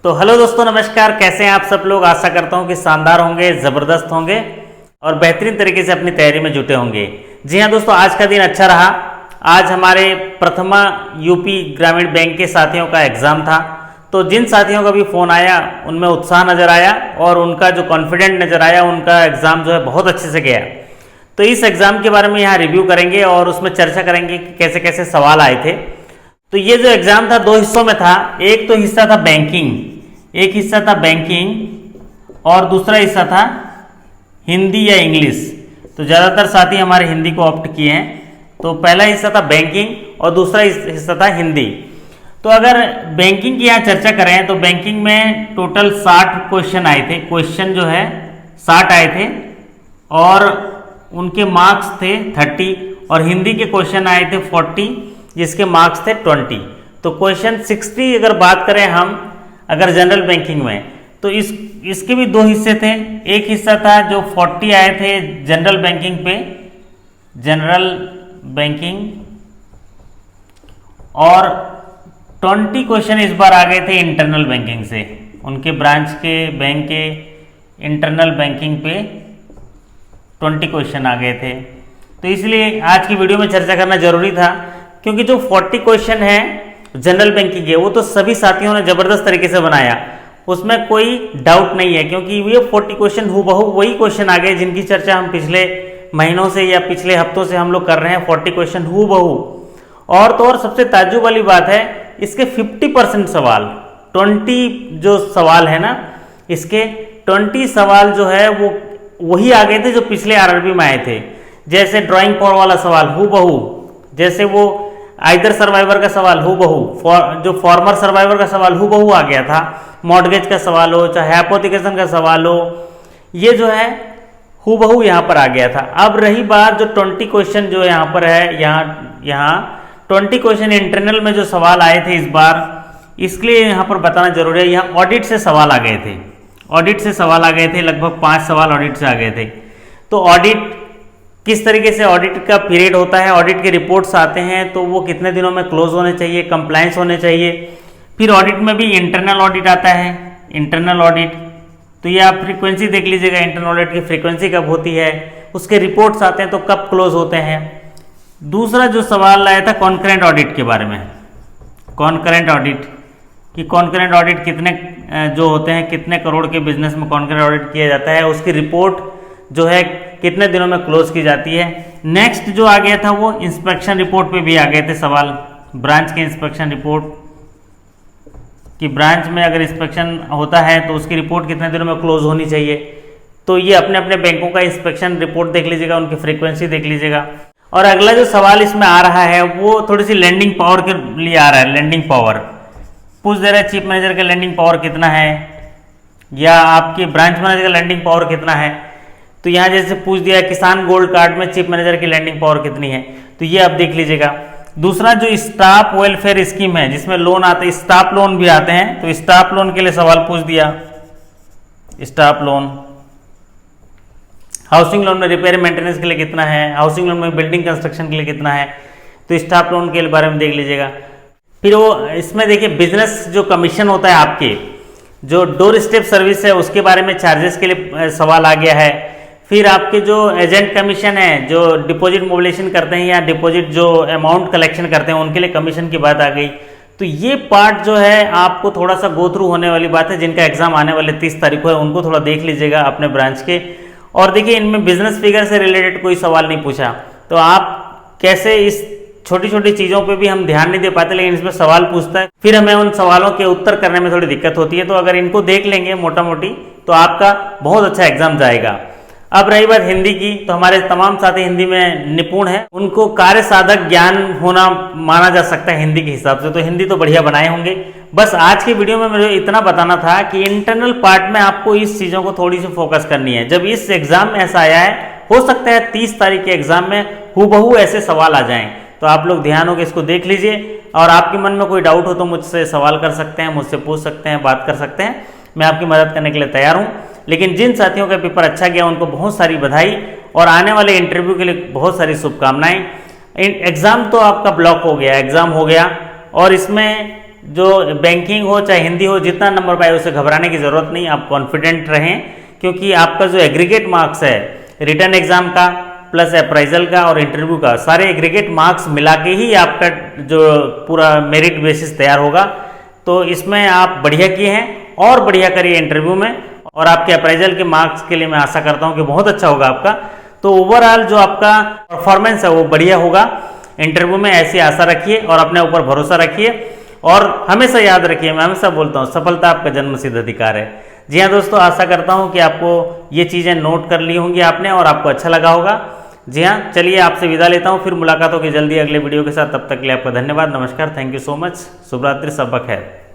तो हेलो दोस्तों, नमस्कार। कैसे हैं आप सब लोग। आशा करता हूं कि शानदार होंगे, ज़बरदस्त होंगे और बेहतरीन तरीके से अपनी तैयारी में जुटे होंगे। जी हां दोस्तों, आज का दिन अच्छा रहा। आज हमारे प्रथमा यूपी ग्रामीण बैंक के साथियों का एग्ज़ाम था। तो जिन साथियों का भी फ़ोन आया उनमें उत्साह नज़र आया और उनका जो कॉन्फिडेंट नज़र आया, उनका एग्ज़ाम जो है बहुत अच्छे से गया। तो इस एग्ज़ाम के बारे में यहाँ रिव्यू करेंगे और उसमें चर्चा करेंगे कि कैसे कैसे सवाल आए थे। तो ये जो एग्ज़ाम था 2 हिस्सों में था। एक तो हिस्सा था बैंकिंग, एक हिस्सा था बैंकिंग और दूसरा हिस्सा था हिंदी या इंग्लिश। तो ज़्यादातर साथी हमारे हिंदी को ऑप्ट किए हैं। तो पहला हिस्सा था बैंकिंग और दूसरा हिस्सा था हिंदी। तो अगर बैंकिंग की यहाँ चर्चा करें तो बैंकिंग में टोटल 60 क्वेश्चन आए थे। क्वेश्चन जो है 60 आए थे और उनके मार्क्स थे 30 और हिंदी के क्वेश्चन आए थे 40 जिसके मार्क्स थे 20। तो क्वेश्चन 60 अगर बात करें हम अगर जनरल बैंकिंग में, तो इसके भी 2 हिस्से थे। एक हिस्सा था जो 40 आए थे जनरल बैंकिंग पे, जनरल बैंकिंग, और 20 क्वेश्चन इस बार आ गए थे इंटरनल बैंकिंग से। उनके ब्रांच के बैंक के इंटरनल बैंकिंग पे 20 क्वेश्चन आ गए थे। तो इसलिए आज की वीडियो में चर्चा करना जरूरी था, क्योंकि जो 40 क्वेश्चन है जनरल बैंकिंग के, वो तो सभी साथियों ने ज़बरदस्त तरीके से बनाया, उसमें कोई डाउट नहीं है। क्योंकि ये 40 क्वेश्चन हूबहू वही क्वेश्चन आ गए जिनकी चर्चा हम पिछले महीनों से या पिछले हफ्तों से हम लोग कर रहे हैं। 40 क्वेश्चन हूबहू। और तो और सबसे ताज्जुब वाली बात है, इसके 50% सवाल, 20 जो सवाल है ना, इसके 20 सवाल जो है वो वही आ गए थे जो पिछले आरआरबी में आए थे। जैसे ड्राइंग पावर वाला सवाल हूबहू, जैसे वो आइदर सर्वाइवर का सवाल हूबहू, जो फॉर्मर सर्वाइवर का सवाल हूबहू आ गया था, मॉर्गेज का सवाल हो चाहे हाइपोथिकेशन का सवाल हो, ये जो है हूबहू यहाँ पर आ गया था। अब रही बात जो 20 क्वेश्चन जो यहाँ पर है, यहाँ 20 क्वेश्चन इंटरनल में जो सवाल आए थे इस बार, इसके लिए यहाँ पर बताना जरूरी है। यहाँ ऑडिट से सवाल आ गए थे, ऑडिट से सवाल आ गए थे, लगभग 5 सवाल ऑडिट से आ गए थे। तो ऑडिट किस तरीके से ऑडिट का पीरियड होता है, ऑडिट के रिपोर्ट्स आते हैं तो वो कितने दिनों में क्लोज होने चाहिए, कंप्लायंस होने चाहिए। फिर ऑडिट में भी इंटरनल ऑडिट आता है, इंटरनल ऑडिट, तो ये आप फ्रीक्वेंसी देख लीजिएगा, इंटरनल ऑडिट की फ्रीक्वेंसी कब होती है, उसके रिपोर्ट्स आते हैं तो कब क्लोज होते हैं। दूसरा जो सवाल आया था कॉन्करेंट ऑडिट के बारे में, कॉन्करेंट ऑडिट कि कॉन्करेंट ऑडिट कितने जो होते हैं, कितने करोड़ के बिजनेस में कॉन्करेंट ऑडिट किया जाता है, उसकी रिपोर्ट जो है कितने दिनों में क्लोज की जाती है। नेक्स्ट जो आ गया था वो इंस्पेक्शन रिपोर्ट पे भी आ गए थे सवाल, ब्रांच के इंस्पेक्शन रिपोर्ट कि ब्रांच में अगर इंस्पेक्शन होता है तो उसकी रिपोर्ट कितने दिनों में क्लोज होनी चाहिए। तो ये अपने अपने बैंकों का इंस्पेक्शन रिपोर्ट देख लीजिएगा, उनकी फ्रीक्वेंसी देख लीजिएगा। और अगला जो सवाल इसमें आ रहा है वो थोड़ी सी लैंडिंग पावर के लिए आ रहा है। लैंडिंग पावर पूछ दे रहा है चीफ मैनेजर का लैंडिंग पावर कितना है या आपके ब्रांच मैनेजर का लैंडिंग पावर कितना है। तो यहाँ जैसे पूछ दिया किसान गोल्ड कार्ड में चीफ मैनेजर की लैंडिंग पावर कितनी है, तो ये आप देख लीजिएगा। दूसरा जो स्टाफ वेलफेयर स्कीम है जिसमें लोन आते हैं, स्टाफ लोन भी आते हैं, तो स्टाफ लोन के लिए सवाल पूछ दिया, स्टाफ लोन। हाउसिंग लोन में रिपेयर मेंटेनेंस के लिए कितना है, हाउसिंग लोन में बिल्डिंग कंस्ट्रक्शन के लिए कितना है, तो स्टाफ लोन के बारे में देख लीजिएगा। फिर वो इसमें देखिए बिजनेस जो कमीशन होता है, आपके जो डोर स्टेप सर्विस है उसके बारे में चार्जेस के लिए सवाल आ गया है। फिर आपके जो एजेंट कमीशन है, जो डिपॉजिट मोबिलाइजेशन करते हैं या डिपॉजिट जो अमाउंट कलेक्शन करते हैं उनके लिए कमीशन की बात आ गई। तो ये पार्ट जो है आपको थोड़ा सा गो थ्रू होने वाली बात है। जिनका एग्जाम आने वाले 30 तारीख को है उनको थोड़ा देख लीजिएगा अपने ब्रांच के। और देखिए इनमें बिजनेस फिगर से रिलेटेड कोई सवाल नहीं पूछा, तो आप कैसे इस छोटी छोटी चीज़ों पे भी हम ध्यान नहीं दे पाते, लेकिन इसमें सवाल पूछता है, फिर हमें उन सवालों के उत्तर करने में थोड़ी दिक्कत होती है। तो अगर इनको देख लेंगे मोटा मोटी तो आपका बहुत अच्छा एग्जाम जाएगा। अब रही बात हिंदी की, तो हमारे तमाम साथी हिंदी में निपुण हैं, उनको कार्य साधक ज्ञान होना माना जा सकता है हिंदी के हिसाब से, तो हिंदी तो बढ़िया बनाए होंगे। बस आज की वीडियो में मुझे इतना बताना था कि इंटरनल पार्ट में आपको इस चीज़ों को थोड़ी सी फोकस करनी है। जब इस एग्जाम में ऐसा आया है, हो सकता है 30 तारीख के एग्जाम में हूबहू ऐसे सवाल आ जाएं, तो आप लोग ध्यान होकर इसको देख लीजिए। और आपके मन में कोई डाउट हो तो मुझसे सवाल कर सकते हैं, मुझसे पूछ सकते हैं, बात कर सकते हैं, मैं आपकी मदद करने के लिए तैयार हूँ। लेकिन जिन साथियों का पेपर अच्छा गया उनको बहुत सारी बधाई और आने वाले इंटरव्यू के लिए बहुत सारी शुभकामनाएं। एग्ज़ाम तो आपका ब्लॉक हो गया, एग्ज़ाम हो गया और इसमें जो बैंकिंग हो चाहे हिंदी हो, जितना नंबर पाए उसे घबराने की ज़रूरत नहीं, आप कॉन्फिडेंट रहें, क्योंकि आपका जो एग्रीगेट मार्क्स है रिटर्न एग्जाम का प्लस अप्राइजल का और इंटरव्यू का, सारे एग्रीगेट मार्क्स मिला के ही आपका जो पूरा मेरिट बेसिस तैयार होगा। तो इसमें आप बढ़िया किए हैं और बढ़िया करिए इंटरव्यू में, और आपके अप्राइजल के मार्क्स के लिए मैं आशा करता हूं कि बहुत अच्छा होगा आपका। तो ओवरऑल जो आपका परफॉर्मेंस है वो बढ़िया होगा इंटरव्यू में, ऐसी आशा रखिए और अपने ऊपर भरोसा रखिए। और हमेशा याद रखिए, मैं हमेशा बोलता हूँ, सफलता आपका जन्मसिद्ध अधिकार है। जी हाँ दोस्तों, आशा करता हूँ कि आपको ये चीज़ें नोट कर ली होंगी आपने और आपको अच्छा लगा होगा। जी हाँ, चलिए आपसे विदा लेता हूँ, फिर मुलाकात होगी जल्दी अगले वीडियो के साथ। तब तक के लिए आपका धन्यवाद, नमस्कार, थैंक यू सो मच, शुभ रात्रि, सब खैर।